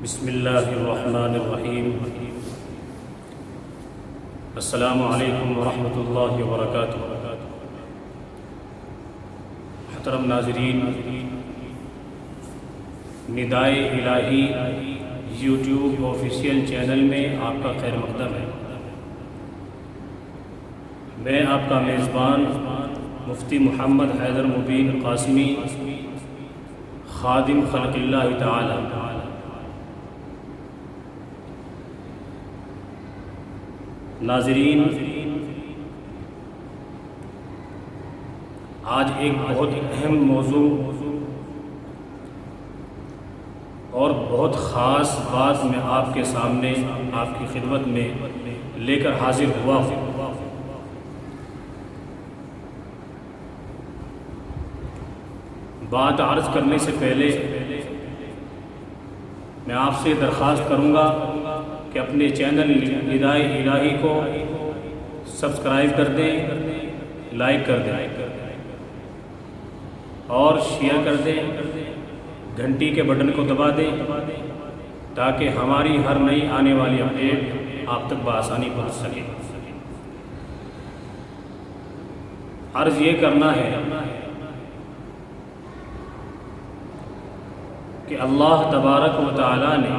بسم اللہ الرحمن الرحیم۔ السلام علیکم ورحمۃ اللہ وبرکاتہ۔ محترم ناظرین، ندائے الہی یوٹیوب آفیشیل چینل میں آپ کا خیر مقدم ہے۔ میں آپ کا میزبان مفتی محمد حیدر مبین قاسمی، خادم خلق اللہ تعالی۔ ناظرین، آج ایک بہت اہم موضوع اور بہت خاص بات میں آپ کے سامنے، آپ کی خدمت میں لے کر حاضر ہوا ہوں۔ بات عرض کرنے سے پہلے میں آپ سے درخواست کروں گا کہ اپنے چینل ندائے الہی کو سبسکرائب کر دیں، لائک کر دیں اور شیئر کر دیں، گھنٹی کے بٹن کو دبا دیں تاکہ ہماری ہر نئی آنے والی اپڈیٹ آپ تک بآسانی پہنچ سکے۔ عرض یہ کرنا ہے کہ اللہ تبارک و تعالی نے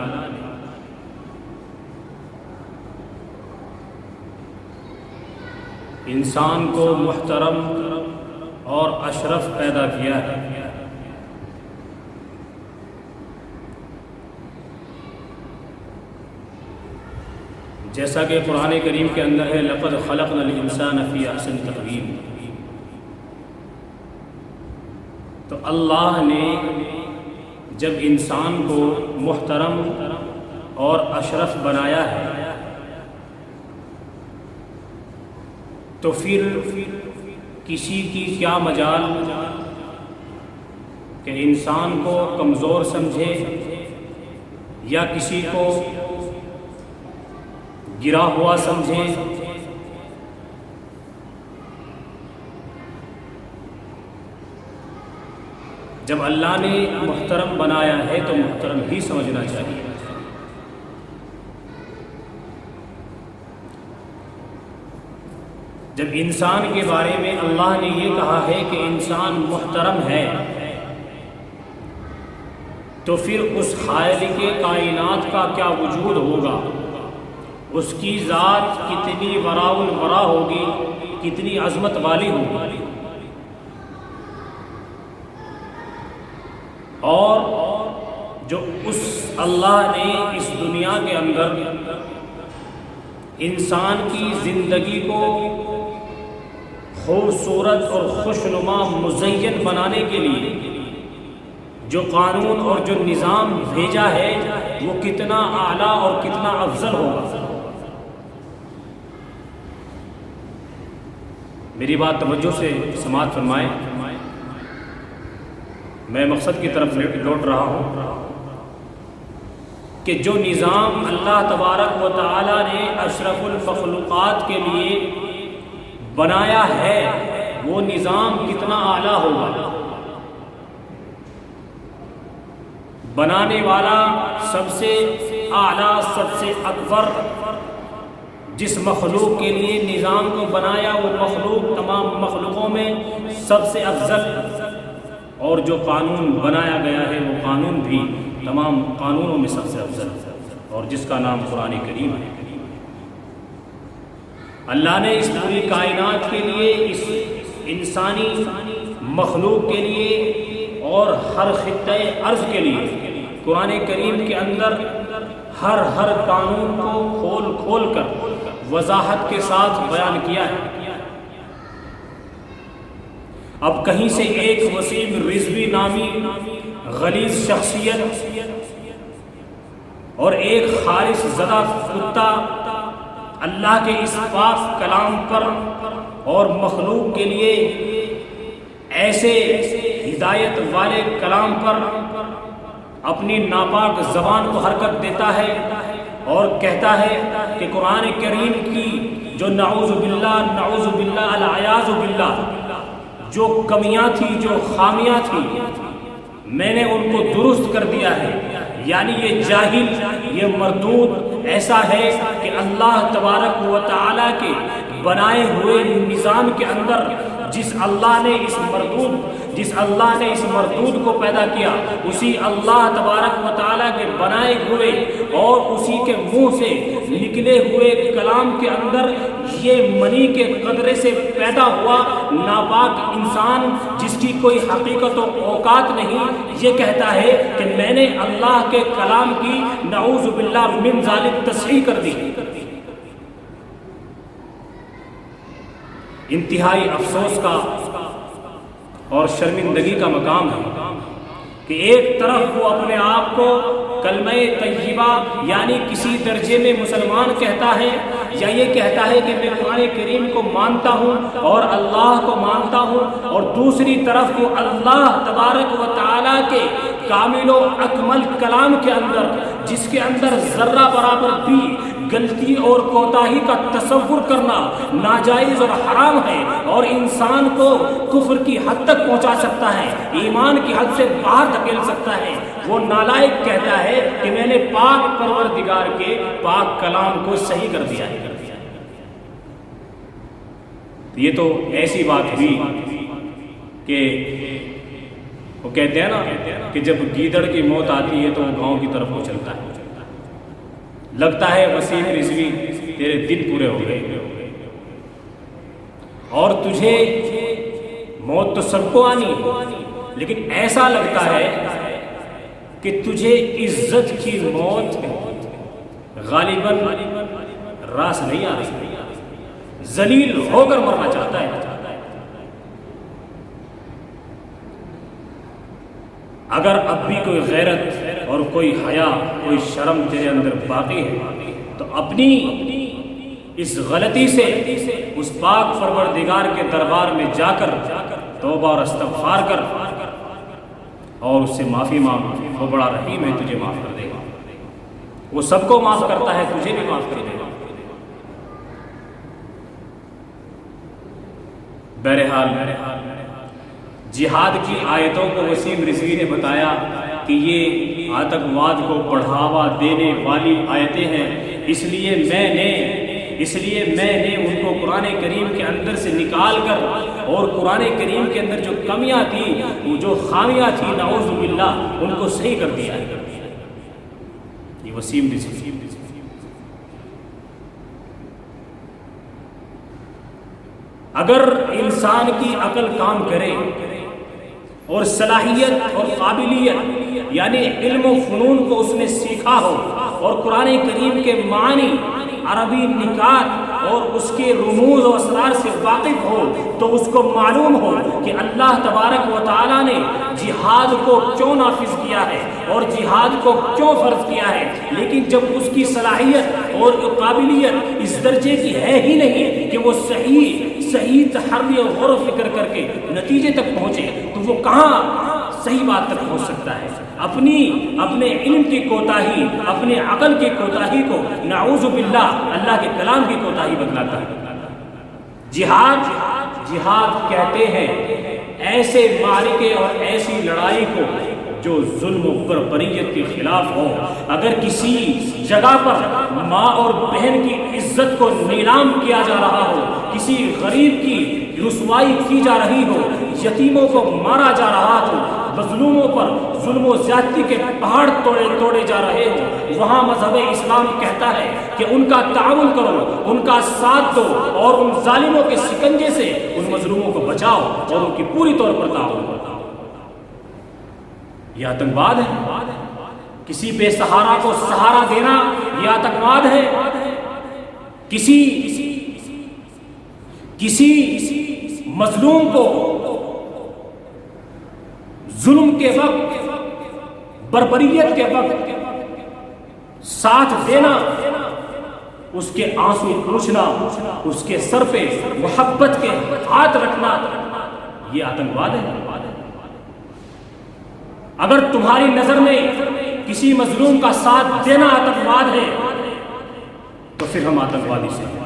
انسان کو محترم اور اشرف پیدا کیا ہے۔ جیسا کہ قرآن کریم کے اندر ہے، لَقَدْ خَلَقْنَا الْإِنسَانَ فِي أَحْسَنِ تَقْوِيمٍ۔ تو اللہ نے جب انسان کو محترم اور اشرف بنایا ہے تو پھر کسی کی کیا مجال کہ انسان کو کمزور سمجھے یا کسی کو گرا ہوا سمجھے۔ جب اللہ نے محترم بنایا ہے تو محترم ہی سمجھنا چاہیے۔ جب انسان کے بارے میں اللہ نے یہ کہا ہے کہ انسان محترم ہے تو پھر اس خالق کائنات کا کیا وجود ہوگا، اس کی ذات کتنی وراء الورا ہوگی، کتنی عظمت والی ہوگی۔ اور جو اس اللہ نے اس دنیا کے اندر انسان کی زندگی کو خوبصورت اور خوشنما مزین بنانے کے لیے جو قانون اور جو نظام بھیجا ہے وہ کتنا اعلیٰ اور کتنا افضل ہوگا۔ میری بات توجہ سے سماعت فرمائیں، میں مقصد کی طرف لوٹ رہا ہوں کہ جو نظام اللہ تبارک و تعالی نے اشرف المخلوقات کے لیے بنایا ہے وہ نظام کتنا اعلیٰ ہوگا۔ بنانے والا سب سے اعلیٰ، سب سے اکبر جس مخلوق کے لیے نظام کو بنایا وہ مخلوق تمام مخلوقوں میں سب سے افضل، اور جو قانون بنایا گیا ہے وہ قانون بھی تمام قانونوں میں سب سے افضل، اور جس کا نام قرآن کریم ہے۔ اللہ نے اس پوری کائنات کے لیے، اس انسانی مخلوق کے لیے اور ہر خطۂ ارض کے لیے قرآن کریم کے اندر ہر قانون کو کھول کھول کر وضاحت کے ساتھ بیان کیا ہے۔ اب کہیں سے ایک وسیم رضوی نامی غلیظ شخصیت اور ایک خالص زدہ کتا اللہ کے اس پاک کلام پر اور مخلوق کے لیے ایسے ہدایت والے کلام پر اپنی ناپاک زبان کو حرکت دیتا ہے اور کہتا ہے کہ قرآن کریم کی جو نعوذ باللہ العیاذ باللہ جو کمیاں تھی، جو خامیاں تھی، میں نے ان کو درست کر دیا ہے۔ یعنی یہ جاہل، یہ مردود ایسا ہے کہ اللہ تبارک و تعالیٰ کے بنائے ہوئے نظام کے اندر جس اللہ نے اس مردود کو پیدا کیا، اسی اللہ تبارک و تعالیٰ کے بنائے ہوئے اور اسی کے منہ سے نکلے ہوئے کلام کے اندر یہ منی کے قطرے سے پیدا ہوا ناپاک انسان، جس کی کوئی حقیقت و اوقات نہیں، یہ کہتا ہے کہ میں نے اللہ کے کلام کی نعوذ باللہ من ذالک تصحیح کر دی۔ انتہائی افسوس کا اور شرمندگی کا مقام ہے کہ ایک طرف وہ اپنے آپ کو کلمہ طیبہ یعنی کسی درجے میں مسلمان کہتا ہے، یا یہ کہتا ہے کہ میں قرآن کریم کو مانتا ہوں اور اللہ کو مانتا ہوں، اور دوسری طرف وہ اللہ تبارک و تعالیٰ کے کامل و اکمل کلام کے اندر، جس کے اندر ذرہ برابر بھی غلطی اور کوتاہی کا تصور کرنا ناجائز اور حرام ہے اور انسان کو کفر کی حد تک پہنچا سکتا ہے، ایمان کی حد سے باہر دھکیل سکتا ہے، وہ نالائق کہتا ہے کہ میں نے پاک پروردگار کے پاک کلام کو صحیح کر دیا ہے۔ یہ تو ایسی بات ہوئی کہ وہ کہتے ہیں نا کہ جب گیدڑ کی موت آتی ہے تو وہ گاؤں کی طرف وہ چلتا ہے، لگتا ہے وسیم رضوی تیرے دن پورے ہو گئے، اور تجھے موت تو سب کو آنی ہے، لیکن ایسا لگتا ہے کہ تجھے عزت کی موت غالباً راس نہیں آ رہی، ذلیل ہو کر مرنا چاہتا ہے۔ اگر اب بھی کوئی غیرت اور کوئی حیا، کوئی شرم تیرے اندر باقی ہے تو اپنی اس غلطی سے اس پاک پروردگار کے دربار میں جا کر توبہ اور استغفار کر اور اس سے معافی مانگ، وہ بڑا رحیم ہے، تجھے معاف کر دے گا، وہ سب کو معاف کرتا ہے، تجھے بھی معاف کر دے گا۔ بہرحال جہاد کی آیتوں کو وسیم رضوی نے بتایا کہ یہ آتنکواد کو بڑھاوا دینے والی آیتیں ہیں، اس لیے میں نے ان کو قرآن کریم کے اندر سے نکال کر اور قرآن کریم کے اندر جو کمیاں تھیں، وہ جو خامیاں تھیں نعوذ باللہ، ان کو صحیح کر دیا ہے۔ یہ وسیم رضوی۔ اگر انسان کی عقل کام کرے اور صلاحیت اور قابلیت یعنی علم و فنون کو اس نے سیکھا ہو اور قرآن کریم کے معنی، عربی نکات اور اس کے رموز و اسرار سے واقف ہو، تو اس کو معلوم ہو کہ اللہ تبارک و تعالیٰ نے جہاد کو کیوں نافذ کیا ہے اور جہاد کو کیوں فرض کیا ہے، لیکن جب اس کی صلاحیت اور قابلیت اس درجے کی ہے ہی نہیں کہ وہ صحیح تحری اور غور و فکر کر کے نتیجے تک پہنچے، تو وہ کہاں صحیح بات تک پہنچ سکتا ہے؟ اپنے علم کی کوتاہی، اپنے عقل کی کوتاہی کو نعوذ باللہ اللہ کے کلام کی کوتاہی بتلاتا ہے۔ جہاد کہتے ہیں ایسے معرکے اور ایسی لڑائی کو جو ظلم و بربریت کے خلاف ہو۔ اگر کسی جگہ پر ماں اور بہن کی عزت کو نیلام کیا جا رہا ہو، کسی غریب کی رسوائی کی جا رہی ہو، یتیموں کو مارا جا رہا ہو، مظلوموں پر ظلم و زیادتی کے پہاڑ توڑے جا رہے ہوں، وہاں مذہب اسلام کہتا ہے کہ ان کا تعاون کرو، ان کا ساتھ دو اور ان ظالموں کے شکنجے سے ان مظلوموں کو بچاؤ اور ان کی پوری طور پر تعاون کرو۔ یہ آتنکواد ہے؟ کسی بے سہارا کو سہارا دینا یہ آتنکواد ہے؟ کسی مظلوم کو ظلم کے وقت، بربریت کے وقت ساتھ دینا، اس کے آنسو پوچھنا، اس کے سر پہ محبت کے ہاتھ رکھنا، یہ آتنکواد ہے؟ اگر تمہاری نظر میں کسی مظلوم کا ساتھ دینا آتنکواد ہے تو پھر ہم آتنکوادی سے ہیں،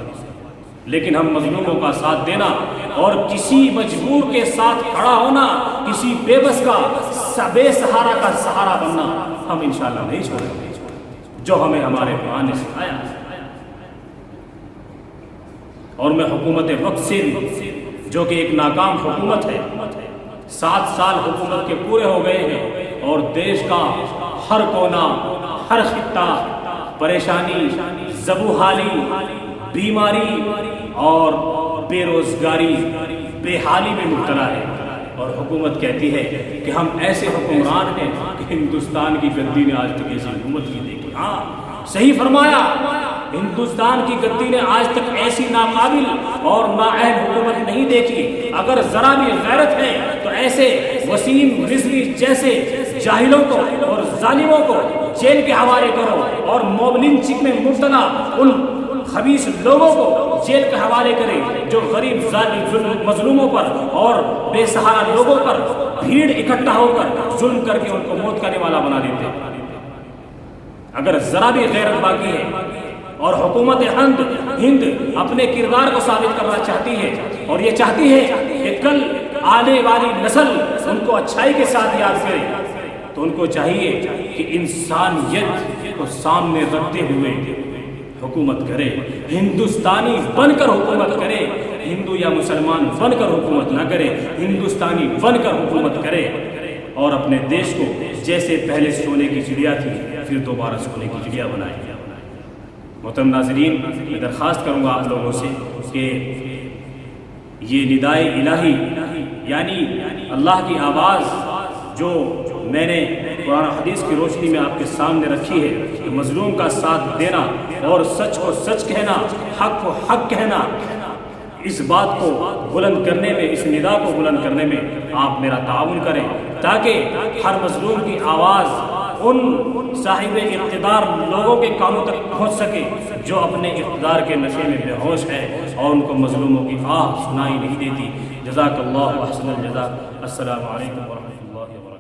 لیکن ہم مظلوموں کا ساتھ دینا اور کسی مجبور کے ساتھ کھڑا ہونا، کسی بے بس کا، بے سہارا کا سہارا بننا، ہم انشاءاللہ نہیں چھوڑیں گے جو ہمیں ہمارے قرآن نے سکھایا. اور میں حکومت وقت سندھ جو کہ ایک ناکام حکومت ہے، 7 سال حکومت کے پورے ہو گئے ہیں اور دیش کا ہر کونا، ہر خطہ پریشانی، زبوحالی، بیماری اور بے روزگاری، بے حالی میں مبتلا ہے. اور حکومت کہتی ہے کہ ہم ایسے حکمران ہیں کہ ہندوستان کی گدی نے آج تک ایسی حکومت نہیں دیکھی. ہاں صحیح فرمایا، ہندوستان کی گدی نے آج تک ایسی ناقابل اور نااہل حکومت نہیں دیکھی. اگر ذرا بھی غیرت ہے تو ایسے وسیم رضوی جیسے جاہلوں کو اور ظالموں کو جیل کے حوالے کرو، اور موب لنچنگ میں مبتلا ان خبیث لوگوں کو جیل کے حوالے کرے جو غریب مظلوموں پر اور بے سہارا لوگوں پر بھیڑ اکٹھا ہو کر ظلم کر کے ان کو موت کا نوالا بنا دیتے ہیں. اگر ذرا بھی غیرت باقی ہے اور حکومت ہند اپنے کردار کو ثابت کرنا چاہتی ہے اور یہ چاہتی ہے کہ کل آنے والی نسل ان کو اچھائی کے ساتھ یاد کرے، تو ان کو چاہیے کہ انسانیت کو سامنے رکھتے ہوئے حکومت کرے، ہندوستانی بن کر حکومت کرے، ہندو یا مسلمان بن کر حکومت نہ کرے، ہندوستانی بن کر حکومت کرے اور اپنے دیش کو جیسے پہلے سونے کی چڑیا تھی پھر دوبارہ سونے کی چڑیا بنائے. محترم ناظرین، میں درخواست کروں گا آپ لوگوں سے کہ یہ ندائے الہی یعنی اللہ کی آواز جو میں نے قرآن و حدیث کی روشنی میں آپ کے سامنے رکھی ہے کہ مظلوم کا ساتھ دینا اور سچ کو سچ کہنا، حق کو حق کہنا، اس بات کو بلند کرنے میں، اس ندا کو بلند کرنے میں آپ میرا تعاون کریں تاکہ ہر مظلوم کی آواز ان صاحب اقتدار لوگوں کے کانوں تک پہنچ سکے جو اپنے اقتدار کے نشے میں بے ہوش ہے اور ان کو مظلوموں کی آہ سنائی نہیں دیتی. جزاک اللہ احسن الجزاء. السلام علیکم ورحمۃ اللہ وبرکاتہ.